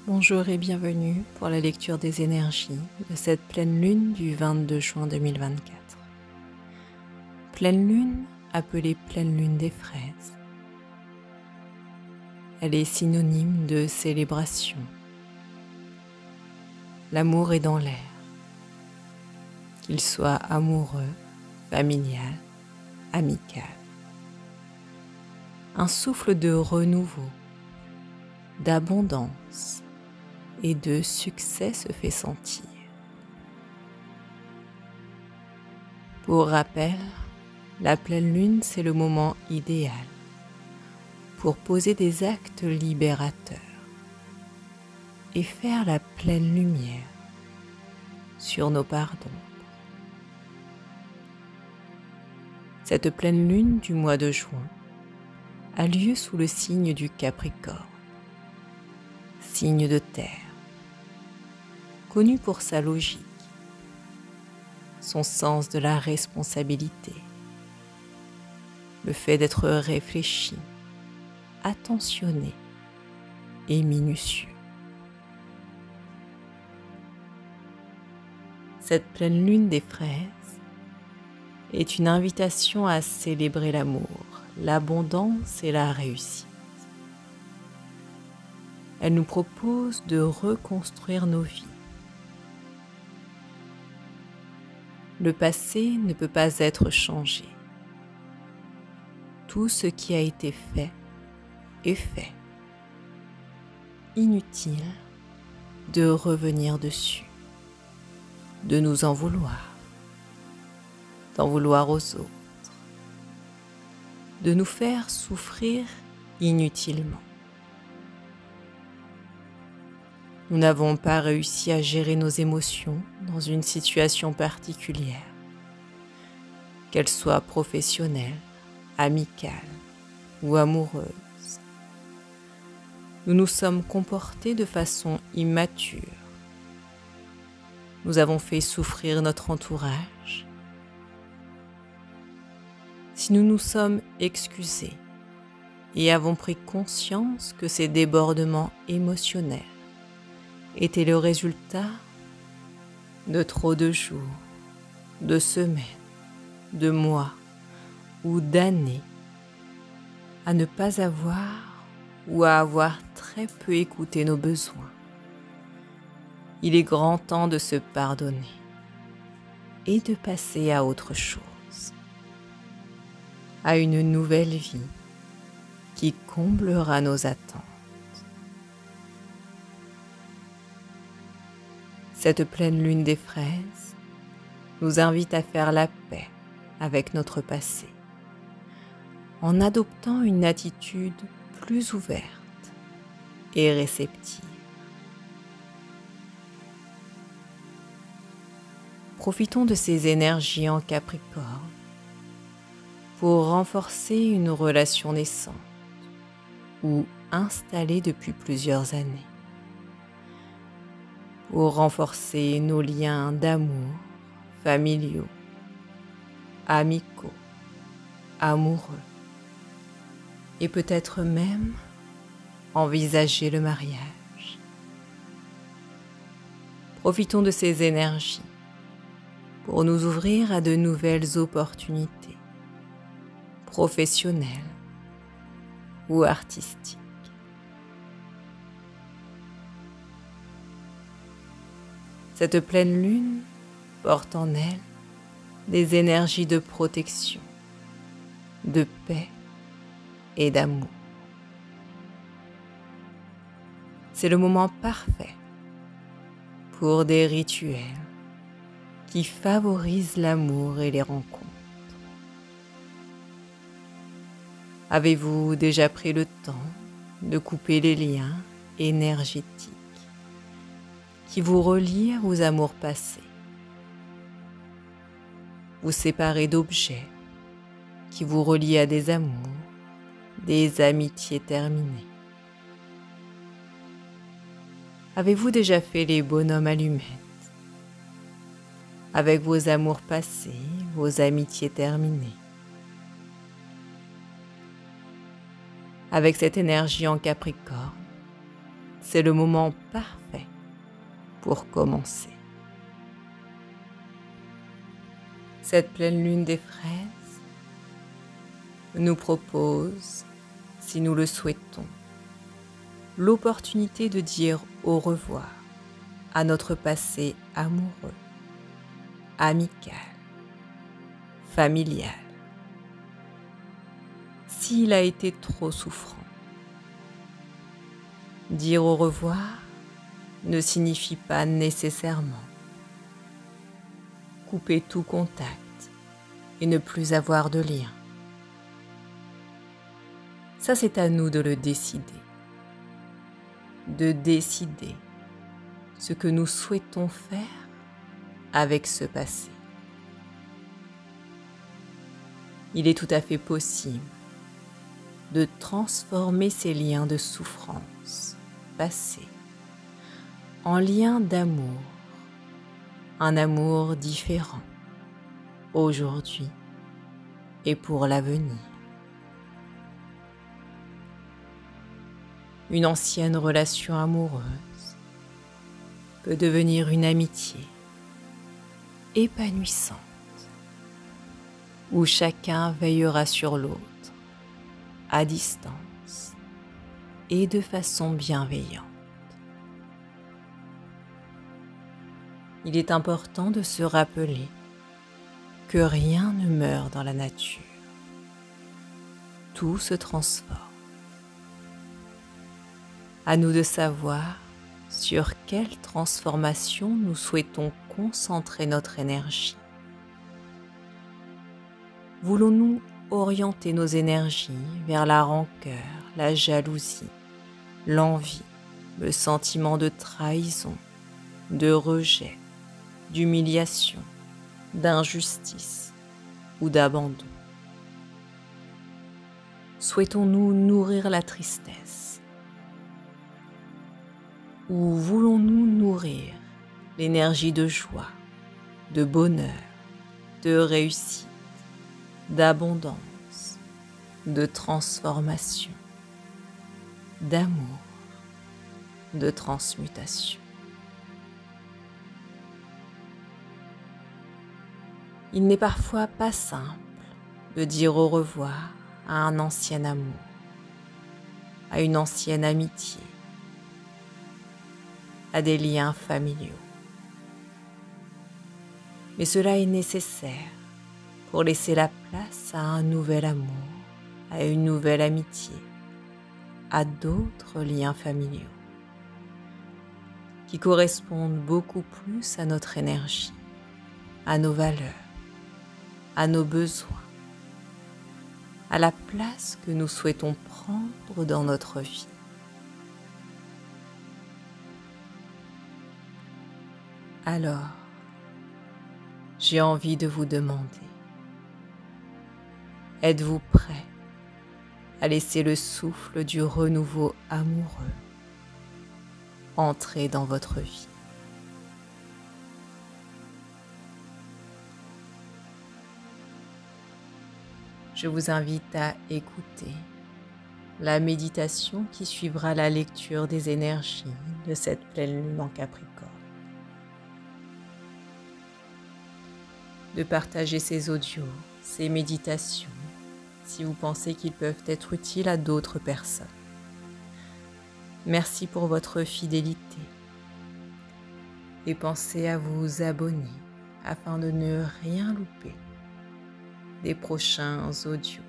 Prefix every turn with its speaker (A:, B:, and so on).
A: Bonjour et bienvenue pour la lecture des énergies de cette pleine lune du 22 juin 2024. Pleine lune appelée pleine lune des fraises. Elle est synonyme de célébration. L'amour est dans l'air, qu'il soit amoureux, familial, amical. Un souffle de renouveau, d'abondance et de succès se fait sentir. Pour rappel, la pleine lune, c'est le moment idéal pour poser des actes libérateurs et faire la pleine lumière sur nos parts d'ombre. Cette pleine lune du mois de juin a lieu sous le signe du Capricorne, signe de terre, connu pour sa logique, son sens de la responsabilité, le fait d'être réfléchi, attentionné et minutieux. Cette pleine lune des fraises est une invitation à célébrer l'amour, l'abondance et la réussite. Elle nous propose de reconstruire nos vies. Le passé ne peut pas être changé. Tout ce qui a été fait est fait. Inutile de revenir dessus, de nous en vouloir, d'en vouloir aux autres, de nous faire souffrir inutilement. Nous n'avons pas réussi à gérer nos émotions dans une situation particulière, qu'elle soit professionnelle, amicale ou amoureuse. Nous nous sommes comportés de façon immature. Nous avons fait souffrir notre entourage. Si nous nous sommes excusés et avons pris conscience que ces débordements émotionnels était le résultat de trop de jours, de semaines, de mois ou d'années à ne pas avoir ou à avoir très peu écouté nos besoins. Il est grand temps de se pardonner et de passer à autre chose, à une nouvelle vie qui comblera nos attentes. Cette pleine lune des fraises nous invite à faire la paix avec notre passé, en adoptant une attitude plus ouverte et réceptive. Profitons de ces énergies en Capricorne pour renforcer une relation naissante ou installée depuis plusieurs années, pour renforcer nos liens d'amour, familiaux, amicaux, amoureux, et peut-être même envisager le mariage. Profitons de ces énergies pour nous ouvrir à de nouvelles opportunités, professionnelles ou artistiques. Cette pleine lune porte en elle des énergies de protection, de paix et d'amour. C'est le moment parfait pour des rituels qui favorisent l'amour et les rencontres. Avez-vous déjà pris le temps de couper les liens énergétiques qui vous relient à vos amours passés? Vous séparez d'objets qui vous relient à des amours, des amitiés terminées. Avez-vous déjà fait les bonhommes allumettes avec vos amours passés, vos amitiés terminées? Avec cette énergie en Capricorne, c'est le moment parfait pour commencer. Cette pleine lune des fraises nous propose, si nous le souhaitons, l'opportunité de dire au revoir à notre passé amoureux, amical, familial, s'il a été trop souffrant. Dire au revoir ne signifie pas nécessairement couper tout contact et ne plus avoir de lien. Ça, c'est à nous de le décider. De décider ce que nous souhaitons faire avec ce passé. Il est tout à fait possible de transformer ces liens de souffrance passés en liens d'amour, un amour différent aujourd'hui et pour l'avenir. Une ancienne relation amoureuse peut devenir une amitié épanouissante où chacun veillera sur l'autre à distance et de façon bienveillante. Il est important de se rappeler que rien ne meurt dans la nature. Tout se transforme. À nous de savoir sur quelle transformation nous souhaitons concentrer notre énergie. Voulons-nous orienter nos énergies vers la rancœur, la jalousie, l'envie, le sentiment de trahison, de rejet, d'humiliation, d'injustice ou d'abandon? Souhaitons-nous nourrir la tristesse? Ou voulons-nous nourrir l'énergie de joie, de bonheur, de réussite, d'abondance, de transformation, d'amour, de transmutation? Il n'est parfois pas simple de dire au revoir à un ancien amour, à une ancienne amitié, à des liens familiaux. Mais cela est nécessaire pour laisser la place à un nouvel amour, à une nouvelle amitié, à d'autres liens familiaux qui correspondent beaucoup plus à notre énergie, à nos valeurs, à nos besoins, à la place que nous souhaitons prendre dans notre vie. Alors, j'ai envie de vous demander, êtes-vous prêt à laisser le souffle du renouveau amoureux entrer dans votre vie? Je vous invite à écouter la méditation qui suivra la lecture des énergies de cette pleine lune en Capricorne. De partager ces audios, ces méditations, si vous pensez qu'ils peuvent être utiles à d'autres personnes. Merci pour votre fidélité et pensez à vous abonner afin de ne rien louper des prochains audios.